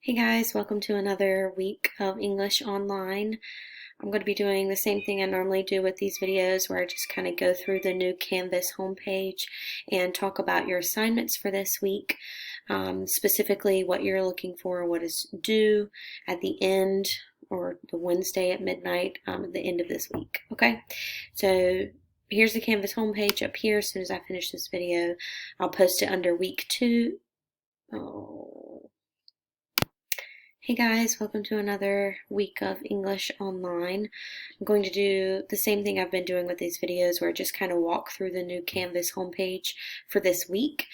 Hey guys, welcome to another week of English Online. I'm going to be doing the same thing I normally do with these videos where I just kind of go through the new Canvas homepage and talk about your assignments for this week, specifically what you're looking for, what is due at the end or the Wednesday at midnight at the end of this week. Okay, so here's the Canvas homepage up here. As soon as I finish this video, I'll post it under week 2. Hey guys, welcome to another week of English Online. I'm going to do the same thing I've been doing with these videos where I just kind of walk through the new Canvas homepage for this week,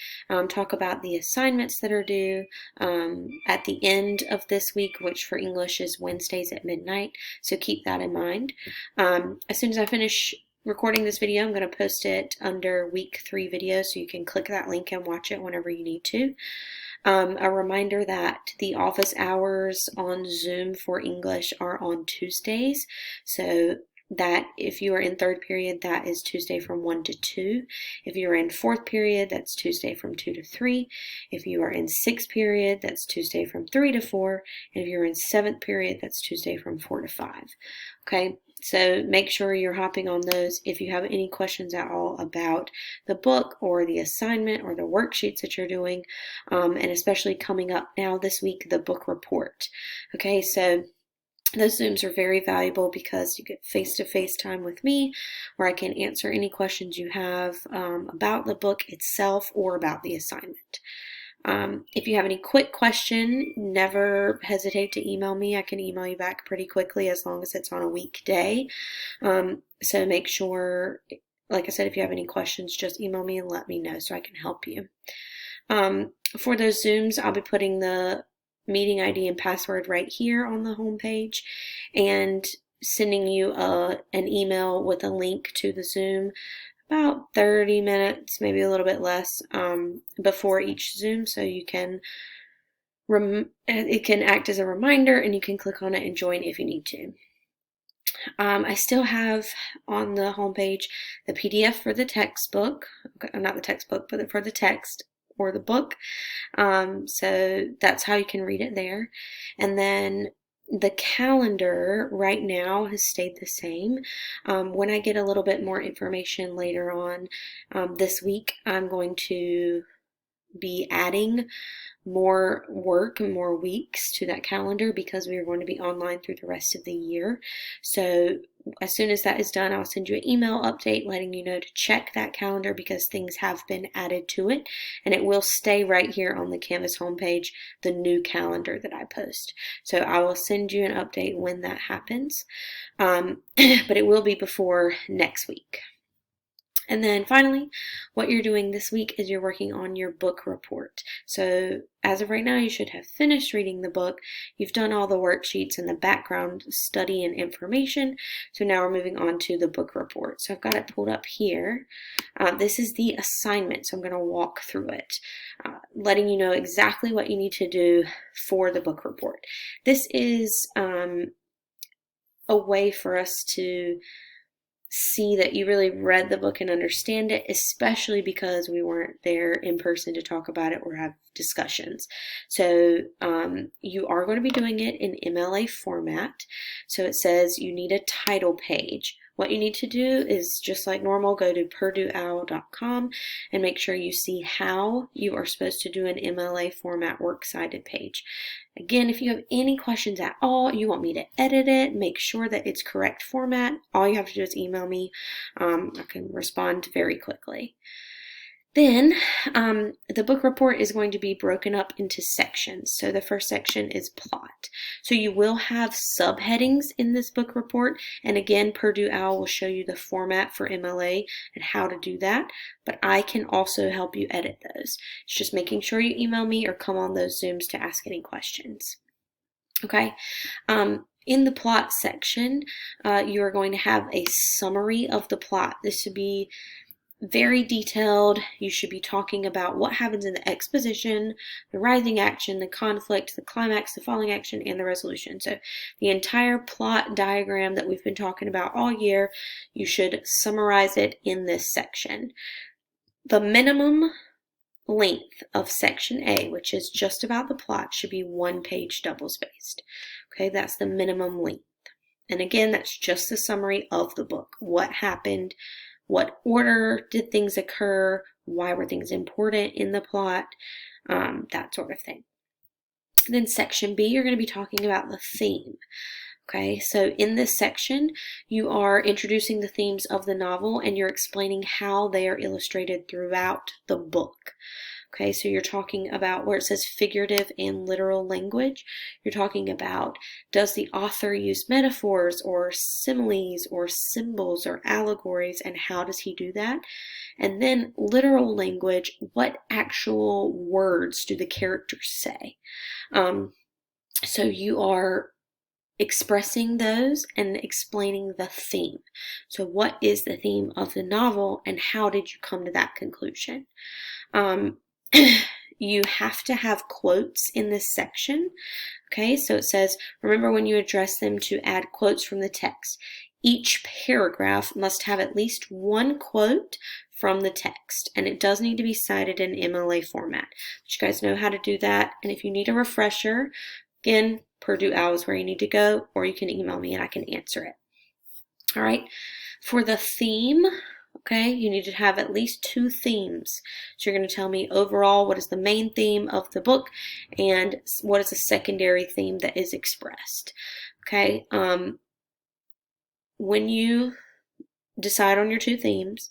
talk about the assignments that are due at the end of this week, which for English is Wednesdays at midnight, so keep that in mind. As soon as I finish recording this video, I'm going to post it under week 3 video, so you can click that link and watch it whenever you need to. A reminder that the office hours on Zoom for English are on Tuesdays, so that if you are in 3rd period, that is Tuesday from 1 to 2. If you're in 4th period, that's Tuesday from 2 to 3. If you are in 6th period, that's Tuesday from 3 to 4. And if you're in 7th period, that's Tuesday from 4 to 5. Okay, so make sure you're hopping on those. If you have any questions at all about the book or the assignment or the worksheets that you're doing, and especially coming up now this week, the book report. Okay, so those Zooms are very valuable because you get face-to-face time with me where I can answer any questions you have about the book itself or about the assignment. If you have any quick question, never hesitate to email me. I can email you back pretty quickly as long as it's on a weekday. So make sure, like I said, if you have any questions, just email me and let me know so I can help you. For those Zooms, I'll be putting the meeting ID and password right here on the home page and sending you an email with a link to the Zoom about 30 minutes, maybe a little bit less, before each Zoom, so you can it can act as a reminder and you can click on it and join if you need to. I still have on the homepage the PDF for the textbook, not the textbook, but for the text or the book. So that's how you can read it there. And then the calendar right now has stayed the same. When I get a little bit more information later on this week, I'm going to be adding more work and more weeks to that calendar because we are going to be online through the rest of the year. So as soon as that is done, I'll send you an email update letting you know to check that calendar because things have been added to it, and it will stay right here on the Canvas homepage, the new calendar that I post. So I will send you an update when that happens, but it will be before next week. And then finally, what you're doing this week is you're working on your book report. So as of right now, you should have finished reading the book. You've done all the worksheets and the background study and information. So now we're moving on to the book report. So I've got it pulled up here. This is the assignment, so I'm going to walk through it, letting you know exactly what you need to do for the book report. This is a way for us to see that you really read the book and understand it, especially because we weren't there in person to talk about it or have discussions. So you are going to be doing it in MLA format. So it says you need a title page. What you need to do is, just like normal, go to PurdueOwl.com and make sure you see how you are supposed to do an MLA format works cited page. Again, if you have any questions at all, you want me to edit it, make sure that it's correct format, all you have to do is email me. I can respond very quickly. Then the book report is going to be broken up into sections. So the first section is plot. So you will have subheadings in this book report. And again, Purdue Owl will show you the format for MLA and how to do that. But I can also help you edit those. It's just making sure you email me or come on those Zooms to ask any questions. Okay. In the plot section, you are going to have a summary of the plot. This should be very detailed. You should be talking about what happens in the exposition, the rising action, the conflict, the climax, the falling action, and the resolution. So the entire plot diagram that we've been talking about all year, you should summarize it in this section. The minimum length of section A, which is just about the plot, should be 1 page double-spaced. Okay, that's the minimum length. And again, that's just the summary of the book. What happened? What order did things occur? Why were things important in the plot? That sort of thing. Then section B, you're going to be talking about the theme. Okay, so in this section, you are introducing the themes of the novel and you're explaining how they are illustrated throughout the book. Okay, so you're talking about where it says figurative and literal language. You're talking about, does the author use metaphors or similes or symbols or allegories, and how does he do that? And then literal language, what actual words do the characters say? So you are expressing those and explaining the theme. So what is the theme of the novel and how did you come to that conclusion? You have to have quotes in this section. Okay, so it says, remember when you address them to add quotes from the text. Each paragraph must have at least one quote from the text, and it does need to be cited in MLA format. You guys know how to do that, and if you need a refresher, again, Purdue OWL is where you need to go, or you can email me and I can answer it. All right, for the theme, okay, you need to have at least 2 themes. So you're going to tell me overall what is the main theme of the book and what is a secondary theme that is expressed. Okay, when you decide on your 2 themes,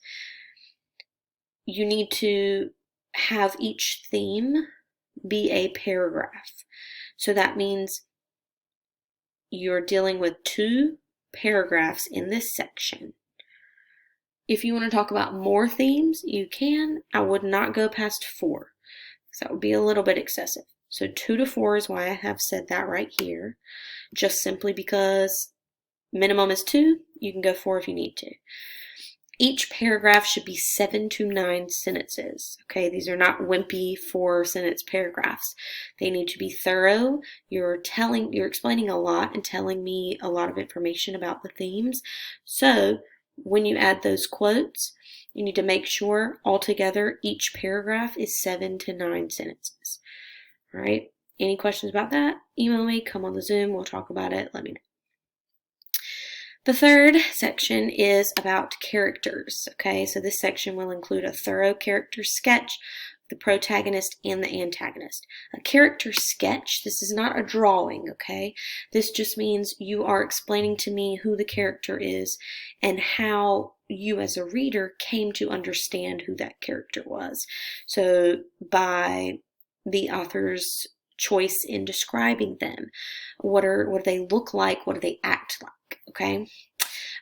you need to have each theme be a paragraph. So that means you're dealing with 2 paragraphs in this section. If you want to talk about more themes, you can. I would not go past 4, because that would be a little bit excessive. So 2 to 4 is why I have said that right here, just simply because minimum is 2. You can go 4 if you need to. Each paragraph should be 7 to 9 sentences. Okay, these are not wimpy 4-sentence paragraphs. They need to be thorough. You're explaining a lot and telling me a lot of information about the themes. So when you add those quotes, you need to make sure altogether each paragraph is 7 to 9 sentences. All right, any questions about that? Email me, come on the Zoom, we'll talk about it, let me know. The third section is about characters. Okay, so this section will include a thorough character sketch, the protagonist and the antagonist. A character sketch, this is not a drawing, okay? This just means you are explaining to me who the character is and how you as a reader came to understand who that character was. So by the author's choice in describing them, what do they look like, what do they act like? Okay,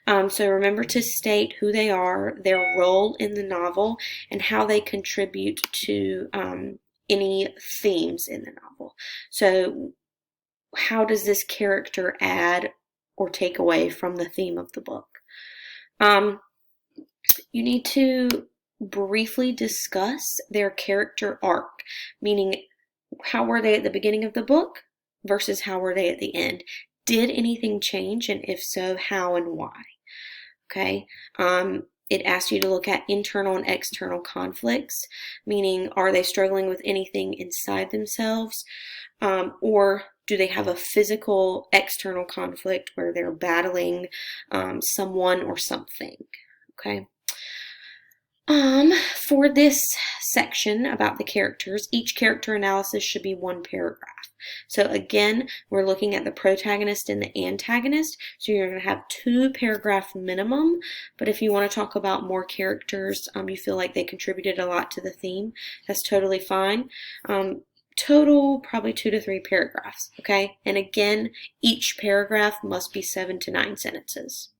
so remember to state who they are, their role in the novel, and how they contribute to any themes in the novel. So how does this character add or take away from the theme of the book? You need to briefly discuss their character arc, meaning how were they at the beginning of the book versus how were they at the end? Did anything change, and if so, how and why? Okay, it asks you to look at internal and external conflicts, meaning are they struggling with anything inside themselves, or do they have a physical external conflict where they're battling someone or something? Okay. For this section about the characters, each character analysis should be 1 paragraph. So again, we're looking at the protagonist and the antagonist. So you're going to have 2 paragraph minimum, but if you want to talk about more characters, you feel like they contributed a lot to the theme, that's totally fine. Total, probably 2 to 3 paragraphs, okay? And again, each paragraph must be 7 to 9 sentences.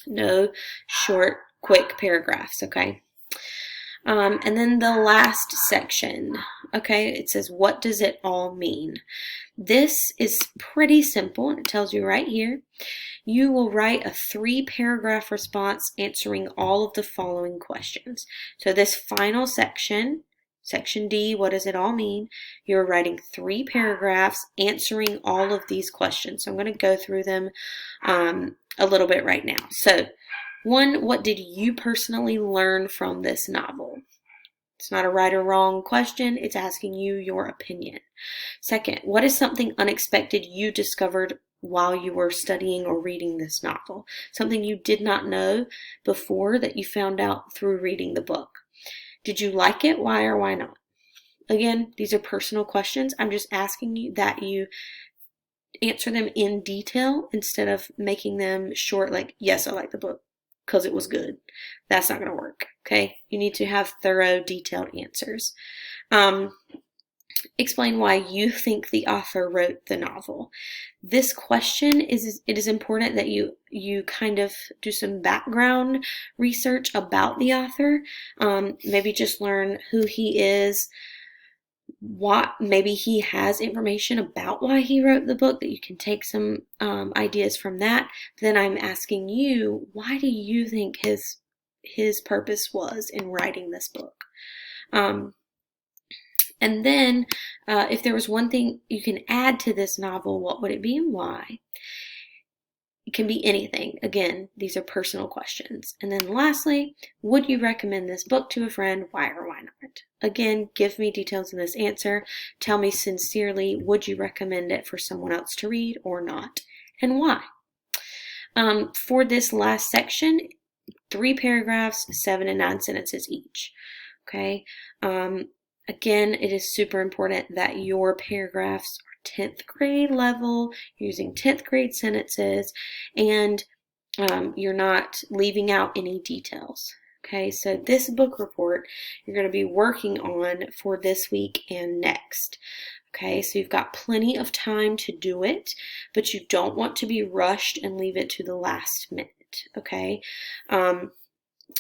No short, quick paragraphs, okay? And then the last section, okay, it says, what does it all mean? This is pretty simple, and it tells you right here. You will write a 3-paragraph response answering all of the following questions. So this final section, Section D, what does it all mean? You're writing 3 paragraphs answering all of these questions. So I'm going to go through them a little bit right now. So 1, what did you personally learn from this novel? It's not a right or wrong question. It's asking you your opinion. Second, what is something unexpected you discovered while you were studying or reading this novel? Something you did not know before that you found out through reading the book. Did you like it? Why or why not? Again, these are personal questions. I'm just asking you that you answer them in detail instead of making them short, like, yes, I like the book because it was good. That's not going to work, okay? You need to have thorough, detailed answers. Explain why you think the author wrote the novel. This question it is important that you kind of do some background research about the author. Maybe just learn who he is, what maybe he has information about why he wrote the book that you can take some ideas from that. Then I'm asking you, why do you think his purpose was in writing this book? And then if there was one thing you can add to this novel, what would it be and why? It can be anything. Again, these are personal questions. And then lastly, would you recommend this book to a friend? Why or why not? Again, give me details in this answer. Tell me sincerely, would you recommend it for someone else to read or not? And why? For this last section, 3 paragraphs, 7 and 9 sentences each. Okay. Again, it is super important that your paragraphs are 10th grade level, using 10th grade sentences, and you're not leaving out any details. Okay, so this book report you're going to be working on for this week and next. Okay, so you've got plenty of time to do it, but you don't want to be rushed and leave it to the last minute. Okay.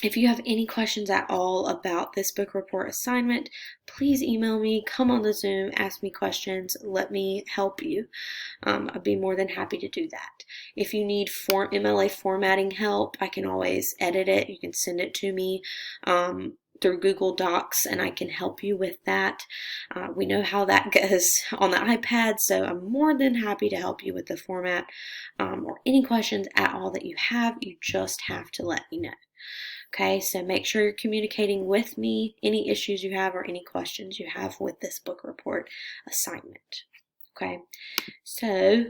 If you have any questions at all about this book report assignment, please email me, come on the Zoom, ask me questions, let me help you. I'd be more than happy to do that. If you need MLA formatting help, I can always edit it. You can send it to me through Google Docs, and I can help you with that. We know how that goes on the iPad, so I'm more than happy to help you with the format or any questions at all that you have. You just have to let me know. Okay, so make sure you're communicating with me any issues you have or any questions you have with this book report assignment. Okay, so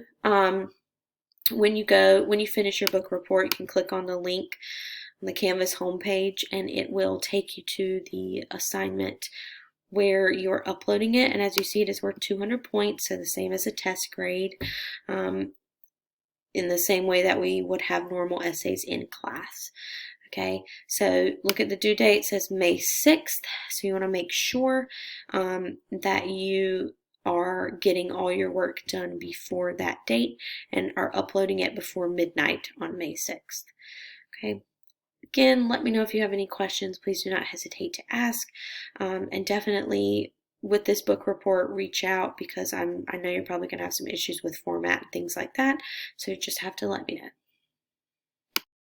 when you finish your book report, you can click on the link on the Canvas homepage and it will take you to the assignment where you're uploading it. And as you see, it is worth 200 points, so the same as a test grade, in the same way that we would have normal essays in class. Okay, so look at the due date. It says May 6th, so you want to make sure that you are getting all your work done before that date and are uploading it before midnight on May 6th. Okay, again, let me know if you have any questions. Please do not hesitate to ask, and definitely with this book report, reach out because I know you're probably going to have some issues with format and things like that, so you just have to let me know.